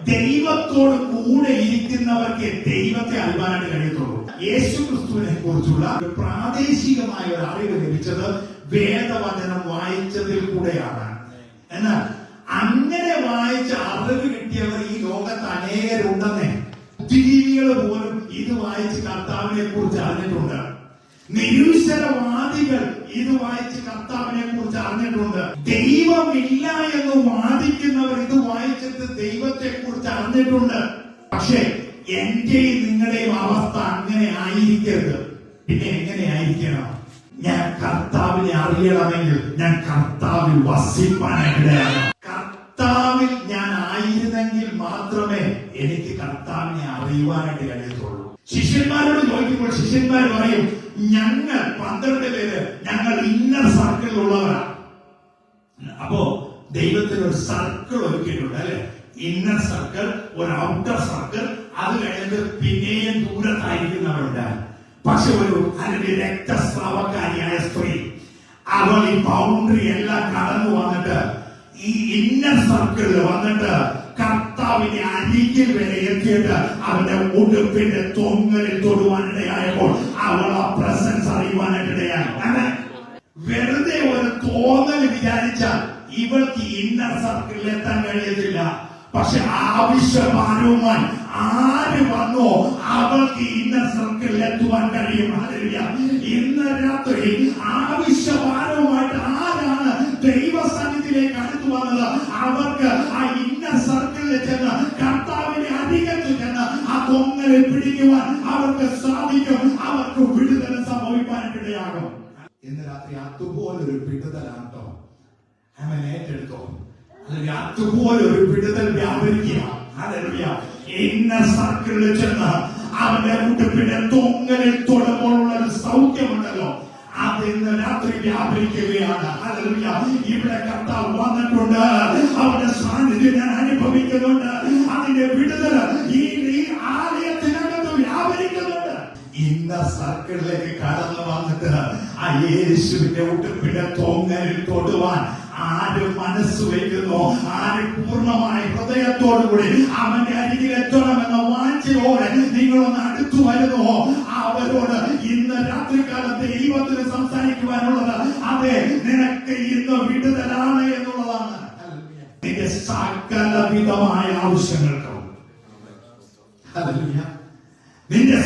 ദൈവത്തോട് കൂടെ ഇരിക്കുന്നവർക്ക് ദൈവത്തെ അറിയാനായിട്ട് കഴിയത്തുള്ളൂ. യേശു ക്രിസ്തുവിനെ കുറിച്ചുള്ള പ്രാദേശികമായ ഒരു അറിവ് ലഭിച്ചത് വേദവചനം വായിച്ചതിൽ കൂടെയാണ്. എന്നാൽ അങ്ങനെ വായിച്ച അറിവ് കിട്ടിയവർ ഈ ലോകത്ത് അനേകരുണ്ടെന്നേ. ബുദ്ധിജീവികൾ പോലും ഇത് വായിച്ച് കർത്താവിനെ കുറിച്ച് അറിഞ്ഞിട്ടുണ്ട്. നിരീശ്വരവാദികൾ ഇത് വായിച്ച് കർത്താവിനെ കുറിച്ച് അറിഞ്ഞിട്ടുണ്ട്. ദൈവമില്ല എന്ന് വാദിക്കുന്നവർ ഇത് വായിച്ചിട്ട് ദൈവത്തെ കുറിച്ച് അറിഞ്ഞിട്ടുണ്ട്. പക്ഷെ എന്റെയും നിങ്ങളുടെയും അവസ്ഥ അങ്ങനെ ആയിരിക്കരുത്. പിന്നെ എങ്ങനെ ആയിരിക്കണം? ഞാൻ കർത്താവിനെ അറിയണമെങ്കിൽ ഞാൻ കർത്താവിൽ വസിപ്പാനായിടയാണ്. കർത്താവിൽ ഞാൻ ആയിരുന്നെങ്കിൽ മാത്രമേ എനിക്ക് കർത്താവിനെ അറിയുവാനായിട്ട് കഴിയത്തുള്ളൂ. ശിഷ്യന്മാരോട് ചോദിക്കുമ്പോൾ ശിഷ്യന്മാർ പറയും, ഞങ്ങൾ 12 പേര് ഞങ്ങൾ ഇന്നർ സർക്കിളിലുള്ളവരാണ്. അപ്പോ ദൈവത്തിന് ഒരു സർക്കിൾ ഒരുക്കിയിട്ടുണ്ട് അല്ലെ? ഇന്നർ സർക്കിൾ, ഒരു ഔട്ടർ സർക്കിൾ, അത് കഴിഞ്ഞിട്ട് പിന്നെയും ദൂരത്തായിരിക്കുന്നവരുണ്ട്. പക്ഷെ ഒരു അല്ലെങ്കിൽ രക്തസ്രാവക്കാരിയായ സ്ത്രീ അവൾ ഈ ബൗണ്ടറി എല്ലാം കടന്നു വന്നിട്ട് ഈ ഇന്നർ സർക്കിളിൽ വന്നിട്ട് കർത്താവിനെ അരികിൽ വരെ എത്തിയിട്ട് അവന്റെ ഉടുപ്പിന്റെ തൊങ്ങലിൽ തൊടുവാനിടയായപ്പോൾ അവൾ ആ പ്രസൻസ് അറിയുവാനിടയായി. വെറുതെ ഒരു തോന്നൽ വിചാരിച്ചാൽ ഇവൾക്ക് ഇന്നർ സർക്കിളിൽ എത്താൻ കഴിയത്തില്ല. പക്ഷെ ആവശ്യഭാരവുമായി ആര് വന്നോ അവൾക്ക് ഇന്നർ സർക്കിളിൽ എത്തുവാൻ കഴിയും. ഇന്ന് രാത്രി ആവശ്യഭാരവുമായിട്ട് ആരാണ് ദൈവസന്നിധിയിലേക്ക് അടുത്തു വന്നത്, അവർക്ക് ആ ഇന്നർ സർക്കിളിൽ ചെന്ന് കർത്താവിനെ അധികത്തിൽ ചെന്ന് ആ തൊങ്ങലെ പിടിക്കുവാൻ അവർക്ക് സാധിക്കും. അവർക്ക് വിടുതൽ സംഭവിക്കാനിടയാകും. ഇന്ന് രാത്രി അതുപോലൊരു വിടുതലാണ് കേട്ടോ. അവൻ ഏറ്റെടുത്തോ. അതുപോലൊരു വിടുതൽ വ്യാപരിക്കുക. ഇന്നർ സർക്കിളിൽ ചെന്ന് അവന്റെ ഉടുപ്പിന്റെ തൊങ്ങലിൽ തൊടുമ്പോഴുള്ള ഒരു സൗഖ്യമുണ്ടല്ലോ, അത് ഇന്ന് രാത്രി വ്യാപരിക്കുകയാണ്. ഇവിടെ കർത്താവ് വന്നിട്ടുണ്ട്. അവന്റെ സാന്നിധ്യം ഞാൻ അനുഭവിക്കുന്നുണ്ട്. അതിന്റെ വിടുതൽ ഈ ആലയത്തിനകത്ത് വ്യാപരിക്കുന്നുണ്ട്. ഇന്നർ സർക്കിളിലേക്ക് കടന്നു വന്നിട്ട് ആ യേശുവിന്റെ ഉടുപ്പിന്റെ തൊങ്ങലിൽ തൊടുവാൻ ആര് മനസ്സ് വയ്ക്കുന്നോ, ആര് പൂർണ്ണമായി ഹൃദയത്തോടുകൂടി അവന്റെ അരികിൽ എത്തണമെന്ന വാഞ്ചയോടെ നിങ്ങളൊന്ന് അടുത്തു വരുന്നോ, അവരോട് ഇന്ന് രാത്രികാലം ദൈവത്തിന് സംസാരിക്കുവാനുള്ളത് അതെ, നിനക്ക് ഇന്ന് വിടുതലാണ് എന്നുള്ളതാണ്. നിന്റെ സകലവിധമായ ആവശ്യങ്ങൾക്കും, നിന്റെ